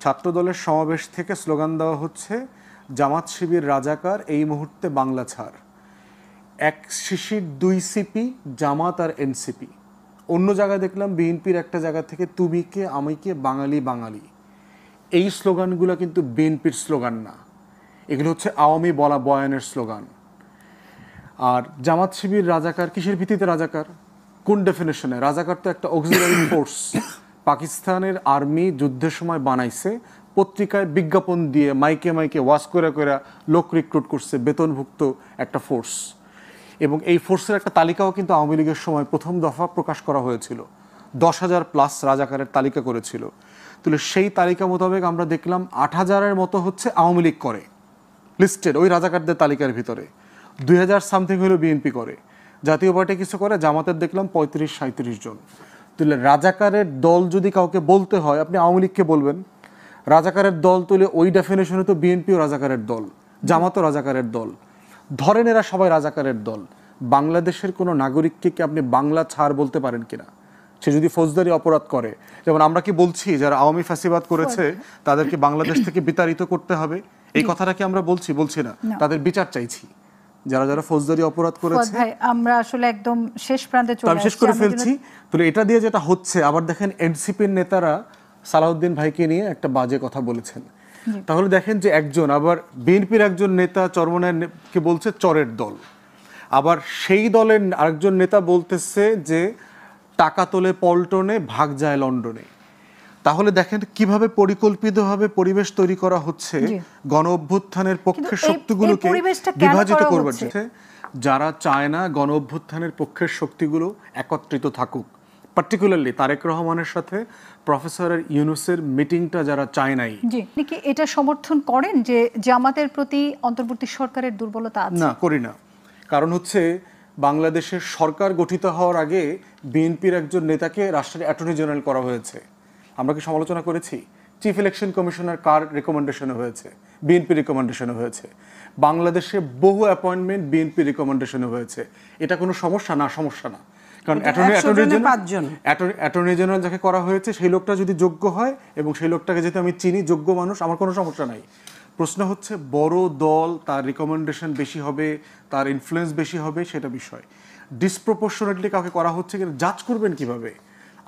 ছাত্রদলের সমাবেশ থেকে স্লোগান দেওয়া হচ্ছে জামাত শিবির রাজাকার, এই মুহূর্তে বাংলা ছাড়। এক শিশির দুই সিপি, জামাত আর এনসিপি। অন্য জায়গায় দেখলাম বিএনপির একটা জায়গা থেকে তুমি কে আমি কে বাঙালি বাঙালি। এই স্লোগানগুলো কিন্তু বিএনপির স্লোগান না, এগুলো হচ্ছে আওয়ামী বলা বয়ানের স্লোগান। আর জামাত শিবির রাজাকার কিসের ভিত্তিতে রাজাকার, কোন ডেফিনেশনে? রাজাকার তো একটা অক্সিলারি ফোর্স, পাকিস্তানের আর্মি যুদ্ধের সময় বানাইছে, পত্রিকায় বিজ্ঞাপন দিয়ে মাইকে মাইকে ওয়াজ করে করে লোক রিক্রুট করছে, বেতনভুক্ত একটা ফোর্স। এবং এই ফোর্সের একটা তালিকাও কিন্তু আওয়ামী লীগের সময় প্রথম দফা প্রকাশ করা হয়েছিল, 10,000+ রাজাকারের তালিকা করেছিল। তাহলে সেই তালিকা মোতাবেক আমরা দেখলাম 8,000-এর মতো হচ্ছে আওয়ামী লীগ করে লিস্টেড ওই রাজাকারদের তালিকার ভিতরে, 2,000 সামথিং হলো বিএনপি করে, জাতীয় পার্টি কিছু করে, জামাতের দেখলাম 35-37 জন। তাহলে রাজাকারের দল যদি কাউকে বলতে হয় আপনি আওয়ামী লীগকে বলবেন। রাজাকারের দল তুলে ওই ডেফিনেশনে তো বিএনপিও রাজাকারের দল, জামাতও রাজাকারের দল। ধরেন এরা সবাই রাজাকারের দল, বাংলাদেশের কোনো নাগরিককে কি আপনি বাংলা ছাড় বলতে পারেন কিনা? সে যদি ফৌজদারি অপরাধ করে, যেমন আমরা কি বলছি যারা আওয়ামী ফ্যাসিবাদ করেছে তাদেরকে বাংলাদেশ থেকে বিতাড়িত করতে হবে, এই কথাটা কি আমরা বলছি? বলছি না, তাদের বিচার চাইছি। যারা যারা ফৌজদারি অপরাধ করেছে, আমরা আসলে একদম শেষ প্রান্তে চলে আসছি, শেষ করে ফেলছি। তো এটা দিয়ে যেটা হচ্ছে, আবার দেখেন এনসিপির নেতারা সালাউদ্দিন ভাইকে নিয়ে একটা বাজে কথা বলেছেন। তাহলে দেখেন যে একজন, আবার বিএনপির একজন নেতা চরমনায়কে বলছে চরের দল, আবার সেই দলের আরেকজন নেতা বলতেছে যে টাকা তোলে পল্টনে, ভাগ যায় লন্ডনে। তাহলে দেখেন কিভাবে পরিকল্পিতভাবে পরিবেশ তৈরি করা হচ্ছে গণ অভ্যুত্থানের পক্ষের শক্তিগুলোকে বিভাজিত করবার জন্য। যারা চায় না গণ অভ্যুত্থানের পক্ষের শক্তিগুলো একত্রিত থাকুক, পার্টিকুলারলি তারেক রহমানের সাথে প্রফেসর ইউনূসের মিটিংটা যারা চায় নাই। আপনি কি এটা সমর্থন করেন যে জামাতের প্রতি অন্তর্বর্তী সরকারের দুর্বলতা আছে? না, করি না। কারণ হচ্ছে বাংলাদেশের সরকার গঠিত হওয়ার আগে বিএনপির একজন নেতাকে রাষ্ট্রের অ্যাটর্নি জেনারেল করা হয়েছে। আমরা কি সমালোচনা করেছি? চিফ ইলেকশন কমিশনার কার রিকমেন্ডেশনে হয়েছে? বিএনপি রিকমেন্ডেশনে হয়েছে। বাংলাদেশে বহু অ্যাপয়েন্টমেন্ট বিএনপি রিকমেন্ডেশনে হয়েছে। এটা কোনো সমস্যা না? সমস্যা না, কারণ অ্যাটর্নি জেনারেল যাকে করা হয়েছে সেই লোকটা যদি যোগ্য হয় এবং সেই লোকটাকে যেহেতু আমি চিনি, যোগ্য মানুষ, আমার কোনো সমস্যা নাই। প্রশ্ন হচ্ছে বড় দল, তার রিকমেন্ডেশন বেশি হবে, তার ইনফ্লুয়েন্স বেশি হবে, সেটা বিষয়। ডিসপ্রপোর্শনেটলি কাউকে করা হচ্ছে কিনা জাজ করবেন কিভাবে?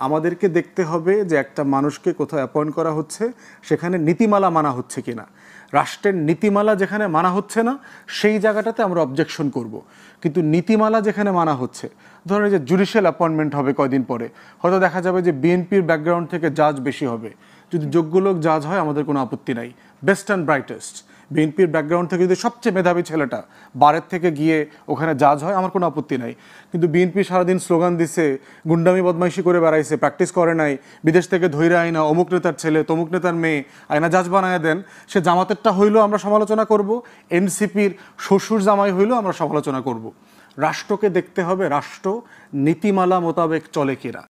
আমাদেরকে দেখতে হবে যে একটা মানুষকে কোথাও অ্যাপয়েন্ট করা হচ্ছে সেখানে নীতিমালা মানা হচ্ছে কিনা। রাষ্ট্রের নীতিমালা যেখানে মানা হচ্ছে না সেই জায়গাটাতে আমরা অবজেকশন করব। কিন্তু নীতিমালা যেখানে মানা হচ্ছে, ধরেন যে জুডিশিয়াল অ্যাপয়েন্টমেন্ট হবে কয়দিন পরে, হয়তো দেখা যাবে যে বিএনপির ব্যাকগ্রাউন্ড থেকে জাজ বেশি হবে। যদি যোগ্য লোক জাজ হয় আমাদের কোনো আপত্তি নাই, বেস্ট অ্যান্ড ব্রাইটেস্ট। বিএনপির ব্যাকগ্রাউন্ড থেকে যদি সবচেয়ে মেধাবী ছেলেটা বারের থেকে গিয়ে ওখানে জাজ হয়, আমার কোনো আপত্তি নাই। কিন্তু বিএনপি সারাদিন স্লোগান দিছে, গুন্ডামি বদমাইশি করে বেড়াইছে, প্র্যাকটিস করে নাই, বিদেশ থেকে ধৈর্য আইনা অমুক নেতার ছেলে তমুক নেতার মেয়ে আইনা জাজ বানায় দেন, সে জামাতেরটা হইলেও আমরা সমালোচনা করব, এনসিপির শ্বশুর জামাই হইলেও আমরা সমালোচনা করব। রাষ্ট্রকে দেখতে হবে রাষ্ট্র নীতিমালা মোতাবেক চলে কিনা।